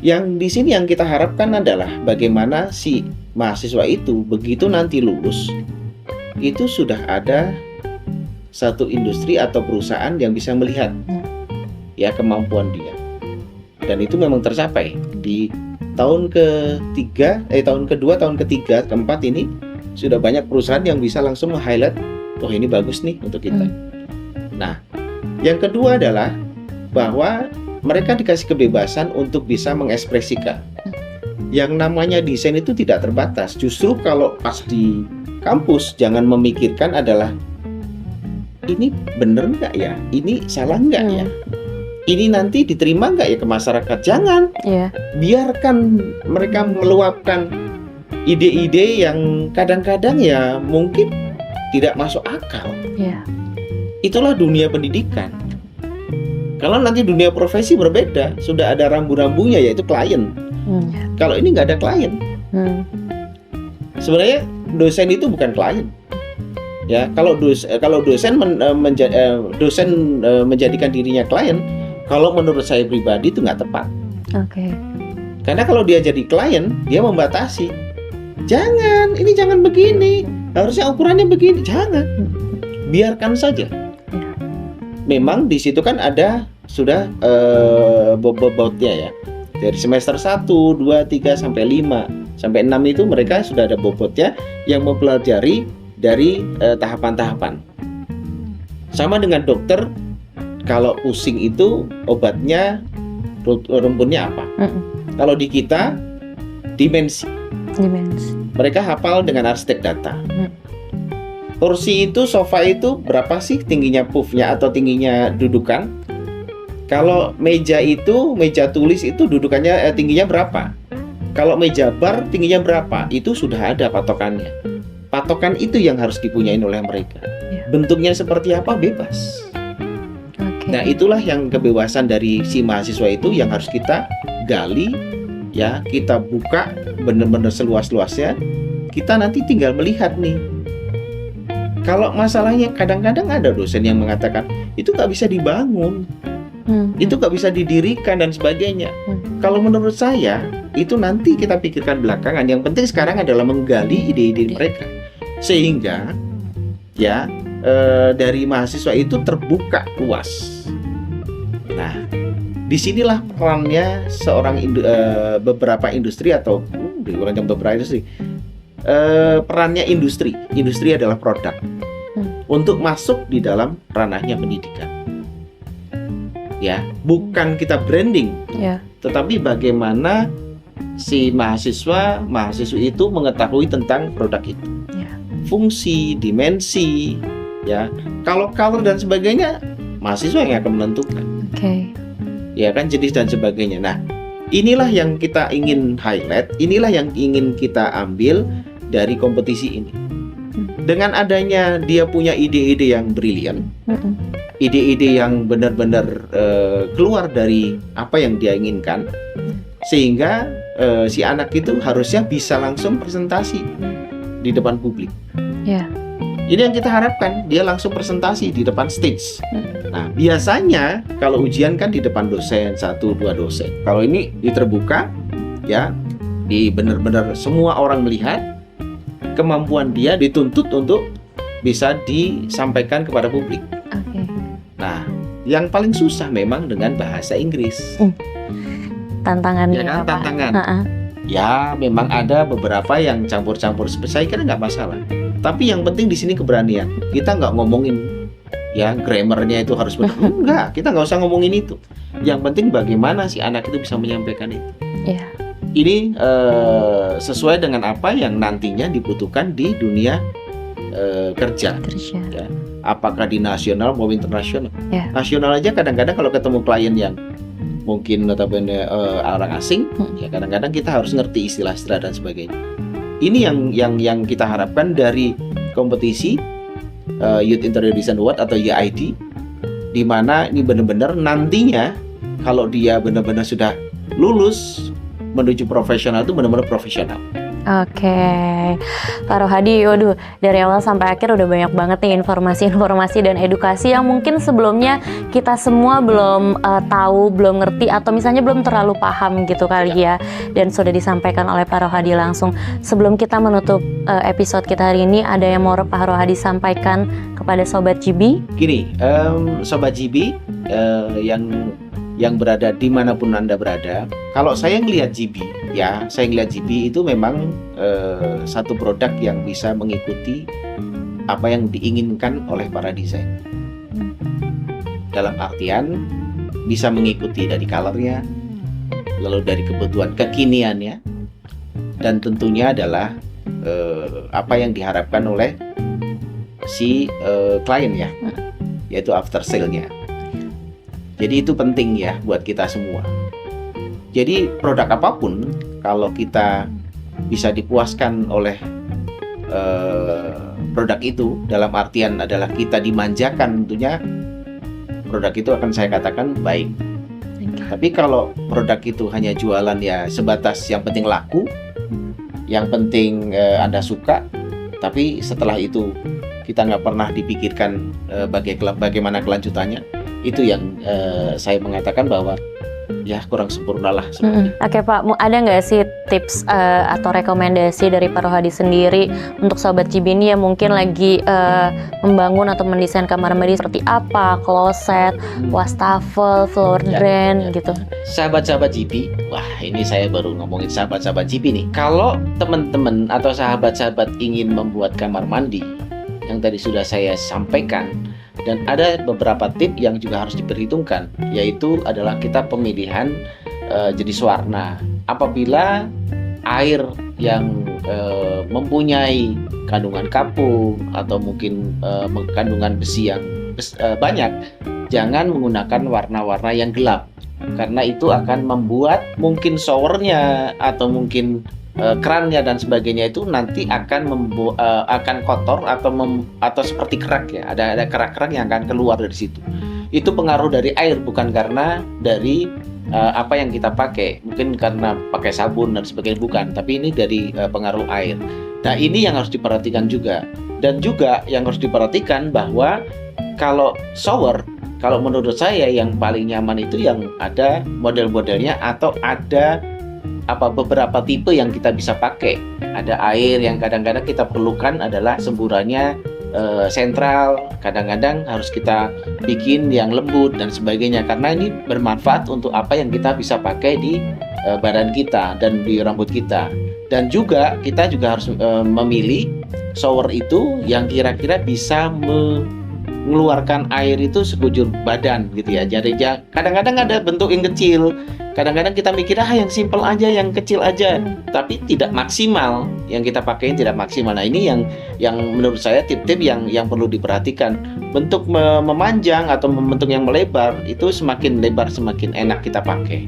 Yang di sini yang kita harapkan adalah bagaimana si mahasiswa itu begitu nanti lulus itu sudah ada satu industri atau perusahaan yang bisa melihat ya kemampuan dia, dan itu memang tercapai di tahun kedua, tahun ketiga, keempat ini sudah banyak perusahaan yang bisa langsung meng-highlight, oh ini bagus nih untuk kita. Nah, yang kedua adalah bahwa mereka dikasih kebebasan untuk bisa mengekspresikan. Yang namanya desain itu tidak terbatas. Justru kalau pas di kampus jangan memikirkan adalah ini bener nggak ya, ini salah nggak ya, ini nanti diterima nggak ya ke masyarakat. Jangan, biarkan mereka meluapkan ide-ide yang kadang-kadang ya mungkin tidak masuk akal. Itulah dunia pendidikan. Kalau nanti dunia profesi berbeda, sudah ada rambu-rambunya yaitu klien. Kalau ini nggak ada klien. Sebenarnya dosen itu bukan klien. Ya, kalau dosen menjadikan dirinya klien, kalau menurut saya pribadi itu nggak tepat. Karena kalau dia jadi klien, dia membatasi. Jangan, ini jangan begini. Harusnya ukurannya begini. Jangan. Biarkan saja. Memang di situ kan ada sudah bobotnya ya. Dari semester 1, 2, 3 sampai 5 sampai 6 itu mereka sudah ada bobotnya yang mempelajari dari tahapan-tahapan. Sama dengan dokter, kalau pusing itu obatnya rumputnya apa? Kalau di kita dimensi. Mereka hafal dengan arsitek data. Kursi itu, sofa itu berapa sih tingginya puffnya atau tingginya dudukan? Kalau meja itu, meja tulis itu dudukannya tingginya berapa? Kalau meja bar tingginya berapa? Itu sudah ada patokannya. Patokan itu yang harus dipunyain oleh mereka. Bentuknya seperti apa bebas. Nah, itulah yang kebebasan dari si mahasiswa itu yang harus kita gali, ya, kita buka benar-benar seluas-luasnya. Kita nanti tinggal melihat nih. Kalau masalahnya kadang-kadang ada dosen yang mengatakan itu nggak bisa dibangun, itu nggak bisa didirikan dan sebagainya. Kalau menurut saya itu nanti kita pikirkan belakangan. Yang penting sekarang adalah menggali ide-ide mereka sehingga ya dari mahasiswa itu terbuka luas. Nah, disinilah perannya seorang beberapa industri atau beberapa industri. Perannya industri adalah produk untuk masuk di dalam ranahnya pendidikan. Ya, bukan kita branding, tetapi bagaimana si mahasiswi itu mengetahui tentang produk itu, fungsi, dimensi, ya. Kalau color dan sebagainya, mahasiswa yang akan menentukan. Ya kan, jenis dan sebagainya. Nah, inilah yang kita ingin highlight, inilah yang ingin kita ambil dari kompetisi ini. Dengan adanya dia punya ide-ide yang brilian, ide-ide yang benar-benar keluar dari apa yang dia inginkan, sehingga si anak itu harusnya bisa langsung presentasi di depan publik. Ini yang kita harapkan, dia langsung presentasi di depan stage. Nah, biasanya kalau ujian kan di depan dosen, 1-2 dosen. Kalau ini terbuka, ya, di benar-benar semua orang melihat kemampuan dia, dituntut untuk bisa disampaikan kepada publik. Nah, yang paling susah memang dengan bahasa Inggris. Tantangannya ya kan, tantangan. Ya, memang ada beberapa yang campur-campur. Saya kira nggak masalah. Tapi yang penting di sini keberanian. Kita nggak ngomongin ya grammarnya itu harus benar. Enggak, kita nggak usah ngomongin itu. Yang penting bagaimana si anak itu bisa menyampaikan itu. Ini sesuai dengan apa yang nantinya dibutuhkan di dunia kerja. Ya. Apakah di nasional maupun internasional. Ya. Nasional aja kadang-kadang kalau ketemu klien yang mungkin notabene orang asing, ya kadang-kadang kita harus ngerti istilah-istilah dan sebagainya. Ini yang kita harapkan dari kompetisi Youth Interior Design Award atau YID, di mana ini benar-benar nantinya kalau dia benar-benar sudah lulus menuju profesional itu benar-benar profesional. Oke, Pak Rohadi, waduh, dari awal sampai akhir udah banyak banget nih informasi-informasi dan edukasi yang mungkin sebelumnya kita semua belum tahu, belum ngerti, atau misalnya belum terlalu paham gitu kali ya. Dan sudah disampaikan oleh Pak Rohadi langsung. Sebelum kita menutup episode kita hari ini, ada yang mau Pak Rohadi sampaikan kepada Sobat GB? Gini, Sobat GB yang berada dimanapun Anda berada, kalau saya ngelihat GB, ya saya ngelihat GB itu memang satu produk yang bisa mengikuti apa yang diinginkan oleh para desain. Dalam artian bisa mengikuti dari colornya, lalu dari kebutuhan kekiniannya, dan tentunya adalah apa yang diharapkan oleh si klien ya, yaitu after sale-nya. Jadi itu penting ya buat kita semua. Jadi produk apapun kalau kita bisa dipuaskan oleh produk itu, dalam artian adalah kita dimanjakan, tentunya produk itu akan saya katakan baik. Tapi kalau produk itu hanya jualan ya sebatas yang penting laku, yang penting Anda suka, tapi setelah itu kita nggak pernah dipikirkan bagaimana kelanjutannya, itu yang saya mengatakan bahwa ya kurang sempurna lah sebenarnya. Oke Pak, ada nggak sih tips atau rekomendasi dari Pak Rohadi sendiri untuk Sobat GB ini yang mungkin lagi membangun atau mendesain kamar mandi seperti apa, kloset, wastafel, floor drain gitu. Sahabat-sahabat GB, wah ini saya baru ngomongin sahabat-sahabat GB nih. Kalau teman-teman atau sahabat-sahabat ingin membuat kamar mandi yang tadi sudah saya sampaikan, dan ada beberapa tip yang juga harus diperhitungkan, yaitu adalah kita pemilihan jenis warna. Apabila air yang mempunyai kandungan kapur atau mungkin kandungan besi yang banyak, jangan menggunakan warna-warna yang gelap, karena itu akan membuat mungkin showernya atau mungkin kerannya dan sebagainya itu nanti akan kotor atau seperti kerak ya, ada kerak-kerak yang akan keluar dari situ. Itu pengaruh dari air, bukan karena dari apa yang kita pakai, mungkin karena pakai sabun dan sebagainya, bukan, tapi ini dari pengaruh air. Nah ini yang harus diperhatikan juga. Dan juga yang harus diperhatikan bahwa kalau shower, kalau menurut saya yang paling nyaman itu yang ada model-modelnya atau ada beberapa tipe yang kita bisa pakai. Ada air yang kadang-kadang kita perlukan adalah semburannya sentral, kadang-kadang harus kita bikin yang lembut dan sebagainya, karena ini bermanfaat untuk apa yang kita bisa pakai di badan kita dan di rambut kita. Dan juga kita juga harus memilih shower itu yang kira-kira bisa mengeluarkan air itu sekujur badan gitu ya. Jadi kadang-kadang ada bentuk yang kecil, kadang-kadang kita mikir yang simple aja, yang kecil aja, tapi tidak maksimal, yang kita pakai tidak maksimal. Nah ini yang menurut saya tip-tip yang perlu diperhatikan. Bentuk memanjang atau bentuk yang melebar itu semakin lebar semakin enak kita pakai.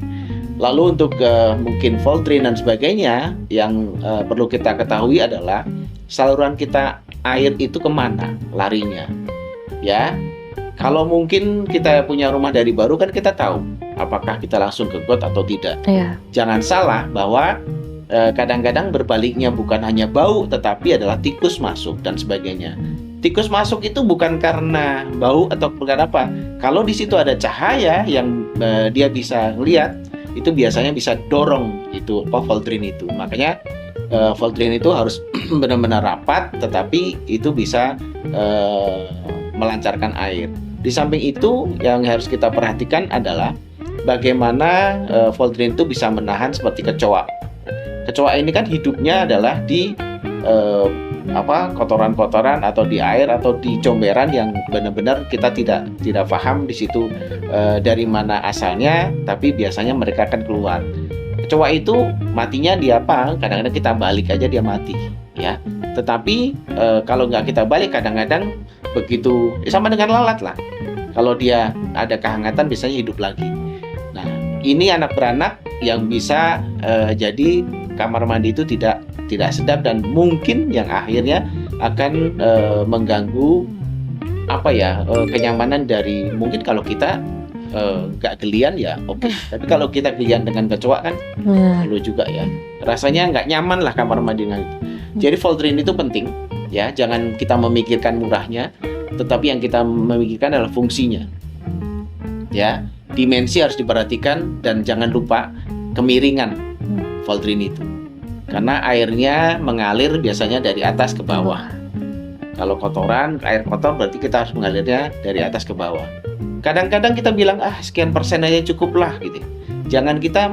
Lalu untuk mungkin vault drain dan sebagainya, yang perlu kita ketahui adalah saluran kita air itu kemana larinya ya. Kalau mungkin kita punya rumah dari baru kan kita tahu apakah kita langsung ke got atau tidak. Iya. Jangan salah bahwa kadang-kadang berbaliknya, bukan hanya bau tetapi adalah tikus masuk dan sebagainya. Tikus masuk itu bukan karena bau atau bukan apa. Kalau di situ ada cahaya yang dia bisa lihat, itu biasanya bisa dorong itu vault drain itu. Makanya vault drain itu harus benar-benar rapat, tetapi itu bisa melancarkan air. Di samping itu yang harus kita perhatikan adalah bagaimana vault drain itu bisa menahan seperti kecoa. Kecoa ini kan hidupnya adalah di kotoran-kotoran atau di air atau di comberan yang benar-benar kita tidak paham di situ dari mana asalnya, tapi biasanya mereka akan keluar. Kecoa itu matinya di apa? Kadang-kadang kita balik aja dia mati ya. Tetapi kalau nggak kita balik, kadang-kadang begitu sama dengan lalat lah. Kalau dia ada kehangatan biasanya hidup lagi. Nah, ini anak beranak yang bisa jadi kamar mandi itu tidak sedap, dan mungkin yang akhirnya akan mengganggu kenyamanan dari, mungkin kalau kita nggak gelian ya oke. Tapi kalau kita gelian dengan kecoa kan perlu juga ya, rasanya nggak nyaman lah kamar mandi dengan itu. Jadi Voldrin itu penting ya, jangan kita memikirkan murahnya, tetapi yang kita memikirkan adalah fungsinya ya. Dimensi harus diperhatikan, dan jangan lupa kemiringan Voldrin itu, karena airnya mengalir biasanya dari atas ke bawah. Kalau kotoran, air kotor, berarti kita harus mengalirnya dari atas ke bawah. Kadang-kadang kita bilang sekian persen aja cukup lah gitu. Jangan kita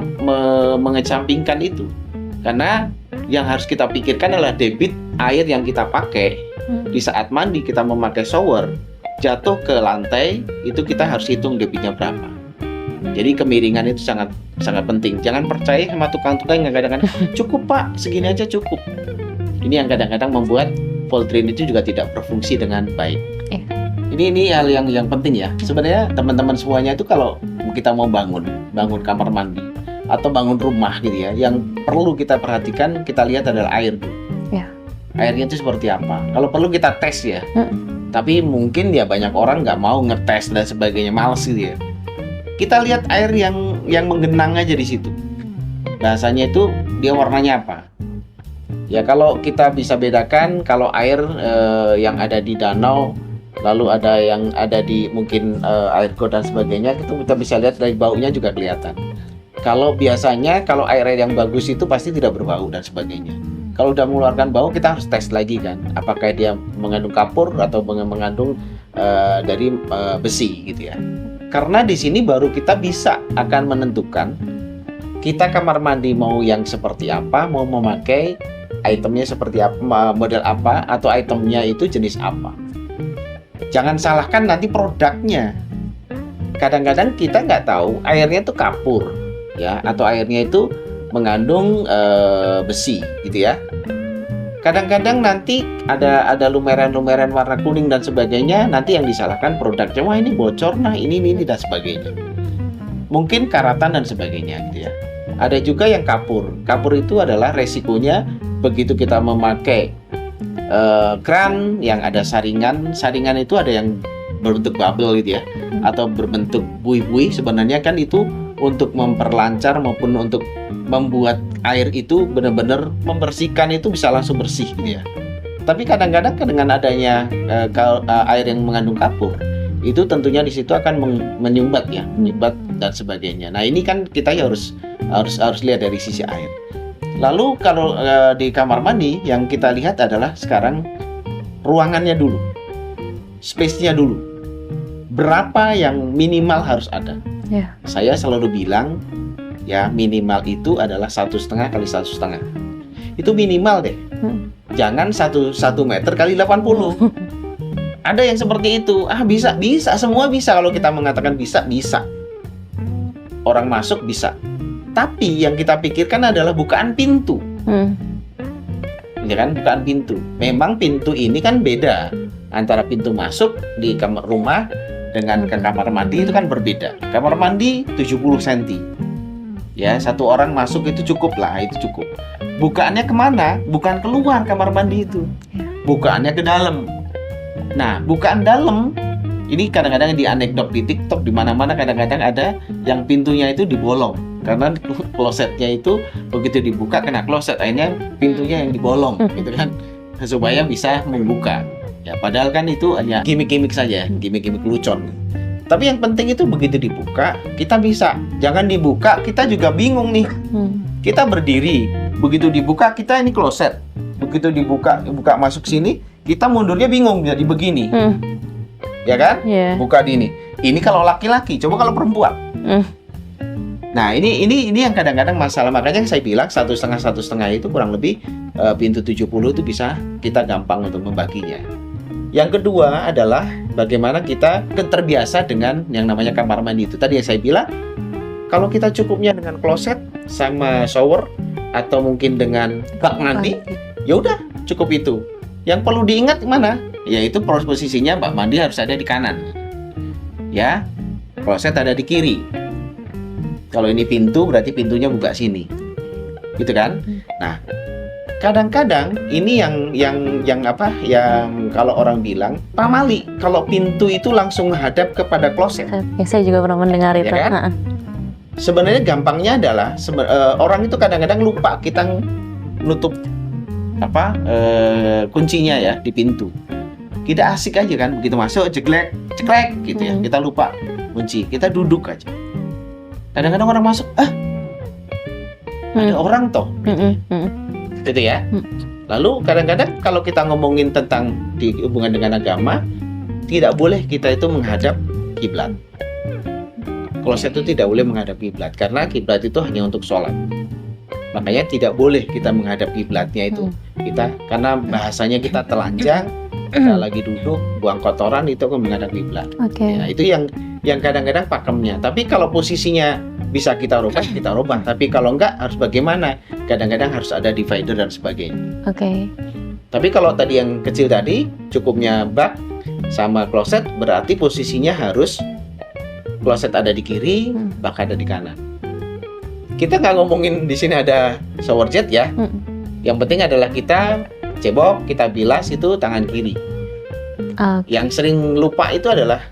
mengesampingkan itu, karena yang harus kita pikirkan adalah debit air yang kita pakai di saat mandi. Kita memakai shower, jatuh ke lantai, itu kita harus hitung debitnya berapa. Jadi kemiringan itu sangat penting. Jangan percaya sama tukang-tukang yang kadang-kadang cukup pak, segini aja cukup. Ini yang kadang-kadang membuat Voldrin itu juga tidak berfungsi dengan baik. Ini hal yang penting ya. Sebenarnya teman-teman semuanya itu kalau kita mau bangun kamar mandi atau bangun rumah gitu ya, yang perlu kita perhatikan, kita lihat adalah air dulu. Airnya itu seperti apa. Kalau perlu kita tes ya. Tapi mungkin ya banyak orang nggak mau ngetes dan sebagainya, males gitu ya. Kita lihat air yang menggenang aja di situ. Bahasanya itu dia warnanya apa? Ya kalau kita bisa bedakan, kalau air yang ada di danau, lalu ada yang ada di mungkin air got dan sebagainya, itu kita bisa lihat dari baunya juga kelihatan. Kalau biasanya kalau air yang bagus itu pasti tidak berbau dan sebagainya. Kalau udah mengeluarkan bau, kita harus tes lagi kan, apakah dia mengandung kapur atau mengandung dari besi gitu ya. Karena di sini baru kita bisa akan menentukan kita kamar mandi mau yang seperti apa, mau memakai itemnya seperti apa, model apa, atau itemnya itu jenis apa. Jangan salahkan nanti produknya. Kadang-kadang kita nggak tahu airnya itu kapur ya, atau airnya itu mengandung besi gitu ya. Kadang-kadang nanti ada lumeran-lumeran warna kuning dan sebagainya, nanti yang disalahkan produknya, wah ini bocor, nah ini dan sebagainya. Mungkin karatan dan sebagainya gitu ya. Ada juga yang kapur. Kapur itu adalah resikonya begitu kita memakai keran yang ada saringan itu ada yang berbentuk bubble gitu ya, atau berbentuk buih-buih. Sebenarnya kan itu untuk memperlancar maupun untuk membuat air itu benar-benar membersihkan, itu bisa langsung bersih gitu ya. Tapi kadang-kadang dengan adanya air yang mengandung kapur, itu tentunya di situ akan menyumbat dan sebagainya. Nah ini kan kita harus lihat dari sisi air. Lalu kalau di kamar mandi yang kita lihat adalah sekarang ruangannya dulu, space-nya dulu, berapa yang minimal harus ada. Saya selalu bilang ya minimal itu adalah 1,5 kali 1,5. Itu minimal deh. Jangan 1 meter kali 80. Ada yang seperti itu. Bisa semua bisa. Kalau kita mengatakan bisa. Orang masuk bisa. Tapi yang kita pikirkan adalah bukaan pintu. Ya kan, bukaan pintu. Memang pintu ini kan beda antara pintu masuk di kamar rumah dengan ke kamar mandi, itu kan berbeda. Kamar mandi 70 cm. Ya, satu orang masuk itu cukup lah, itu cukup. Bukaannya kemana? Bukan keluar kamar mandi itu. Bukaannya ke dalam. Nah, bukaan dalam ini kadang-kadang di anekdot di TikTok, di mana-mana kadang-kadang ada yang pintunya itu dibolong. Karena klosetnya itu begitu dibuka kena kloset, akhirnya pintunya yang dibolong gitu kan, supaya bisa membuka. Ya padahal kan itu hanya gimmick-gimmick saja, gimmick-gimmick lucon. Tapi yang penting itu begitu dibuka kita bisa. Jangan dibuka kita juga bingung nih. Kita berdiri, begitu dibuka kita ini kloset. Begitu dibuka masuk sini, kita mundurnya bingung jadi begini. Ya kan? Buka di ini. Ini kalau laki-laki, coba kalau perempuan. Nah ini yang kadang-kadang masalah. Makanya saya bilang 1,5 itu kurang lebih pintu 70 itu bisa kita gampang untuk membaginya. Yang kedua adalah bagaimana kita terbiasa dengan yang namanya kamar mandi itu. Tadi yang saya bilang, kalau kita cukupnya dengan kloset sama shower atau mungkin dengan bak mandi, ya udah cukup itu. Yang perlu diingat mana? Yaitu posisinya bak mandi harus ada di kanan. Ya, kloset ada di kiri. Kalau ini pintu berarti pintunya buka sini, gitu kan? Nah, kadang-kadang ini yang apa? Yang kalau orang bilang pamali, kalau pintu itu langsung menghadap kepada kloset. Ya, saya juga pernah mendengar itu. Ya kan? Sebenarnya gampangnya adalah orang itu kadang-kadang lupa kita nutup apa kuncinya ya di pintu. Kita asik aja kan, begitu masuk ceklek gitu ya. Kita lupa kunci, kita duduk aja. Kadang-kadang orang masuk, ada orang toh, gitu ya. Lalu kadang-kadang kalau kita ngomongin tentang di hubungan dengan agama, tidak boleh kita itu menghadap kiblat. Kloset itu tidak boleh menghadap kiblat karena kiblat itu hanya untuk sholat. Makanya tidak boleh kita menghadap kiblatnya itu. Karena bahasanya kita telanjang, kita lagi duduk buang kotoran itu akan menghadap kiblat. Ya, itu yang kadang-kadang pakemnya. Tapi kalau posisinya bisa kita rubah. Tapi kalau enggak harus bagaimana? Kadang-kadang harus ada divider dan sebagainya. Tapi kalau tadi yang kecil tadi cukupnya bak sama kloset, berarti posisinya harus kloset ada di kiri, bak ada di kanan. Kita nggak ngomongin di sini ada shower jet ya. Yang penting adalah kita cebok, kita bilas itu tangan kiri. Yang sering lupa itu adalah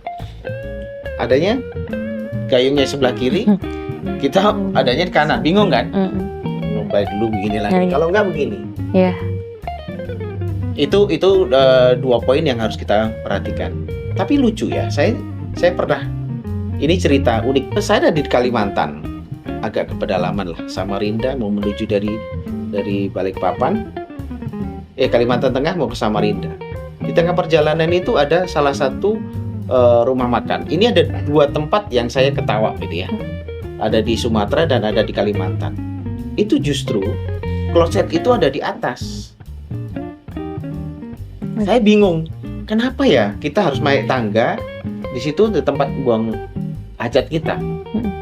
adanya gayungnya sebelah kiri, kita adanya di kanan, bingung kan? Baik dulu begini lagi, kalau nggak begini. Itu dua poin yang harus kita perhatikan. Tapi lucu ya, saya pernah, ini cerita unik. Saya ada di Kalimantan, agak ke pedalaman lah, Samarinda, mau menuju dari Balikpapan, Kalimantan Tengah mau ke Samarinda. Di tengah perjalanan itu ada salah satu rumah makan. Ini ada dua tempat yang saya ketawa gitu ya. Ada di Sumatera dan ada di Kalimantan. Itu justru kloset itu ada di atas. Saya bingung, kenapa ya kita harus naik tangga? Di situ ada tempat buang hajat kita.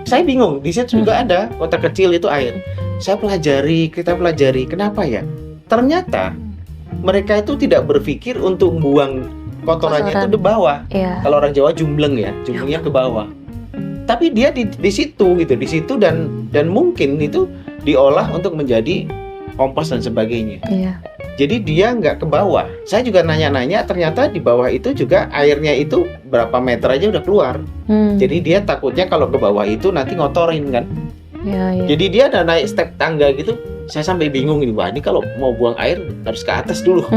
Saya bingung, di situ juga ada kotak kecil itu air. Kita pelajari, kenapa ya? Ternyata mereka itu tidak berpikir untuk buang kotorannya itu di bawah. Kalau orang Jawa jumbleng ya, jumblengnya ke bawah. Tapi dia di situ gitu, di situ dan mungkin itu diolah untuk menjadi kompos dan sebagainya. Jadi dia nggak ke bawah. Saya juga nanya-nanya, ternyata di bawah itu juga airnya itu berapa meter aja udah keluar. Jadi dia takutnya kalau ke bawah itu nanti ngotorin kan. Jadi dia ada naik step tangga gitu. Saya sampai bingung ini, wah ini kalau mau buang air harus ke atas dulu,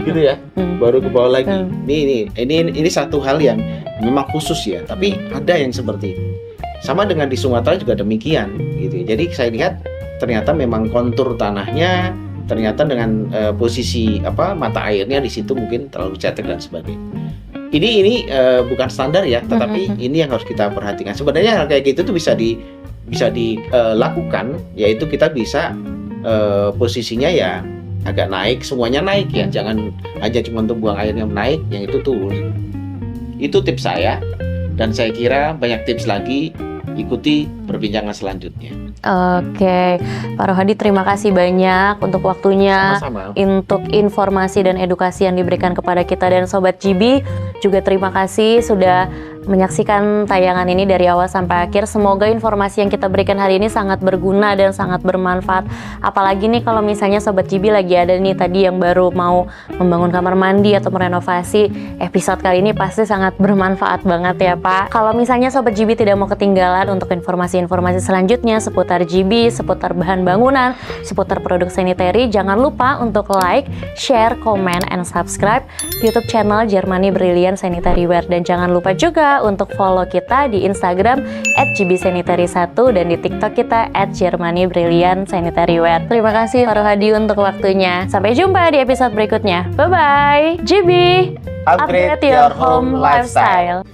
gitu ya, baru ke bawah lagi. Ini satu hal yang memang khusus ya. Tapi ada yang seperti itu. Sama dengan di Sumatera juga demikian, gitu. Jadi saya lihat ternyata memang kontur tanahnya, ternyata dengan posisi mata airnya di situ mungkin terlalu cetek dan sebagainya. Ini bukan standar ya, tetapi ini yang harus kita perhatikan. Sebenarnya hal kayak gitu tuh bisa dilakukan, yaitu kita bisa posisinya ya agak naik, semuanya naik ya, jangan hanya cuma untuk buang airnya naik, yang itu turun. Itu tips saya, dan saya kira banyak tips lagi. Ikuti perbincangan selanjutnya. Oke, Pak Rohadi, terima kasih banyak untuk waktunya. Sama-sama. Untuk informasi dan edukasi yang diberikan kepada kita, dan Sobat GB juga terima kasih sudah menyaksikan tayangan ini dari awal sampai akhir. Semoga informasi yang kita berikan hari ini sangat berguna dan sangat bermanfaat. Apalagi nih kalau misalnya Sobat GB lagi ada nih tadi yang baru mau membangun kamar mandi atau merenovasi, episode kali ini pasti sangat bermanfaat banget ya Pak. Kalau misalnya Sobat GB tidak mau ketinggalan untuk informasi-informasi selanjutnya seputar GB, seputar bahan bangunan, seputar produk sanitary, jangan lupa untuk like, share, comment, and subscribe YouTube channel Germany Brilliant Sanitary Wear. Dan jangan lupa juga untuk follow kita di Instagram @gbsanitary1 dan di TikTok kita @GermanyBrilliantSaniTaryWear. Terima kasih Pak Rohadi untuk waktunya. Sampai jumpa di episode berikutnya. Bye bye. GB, upgrade your home lifestyle.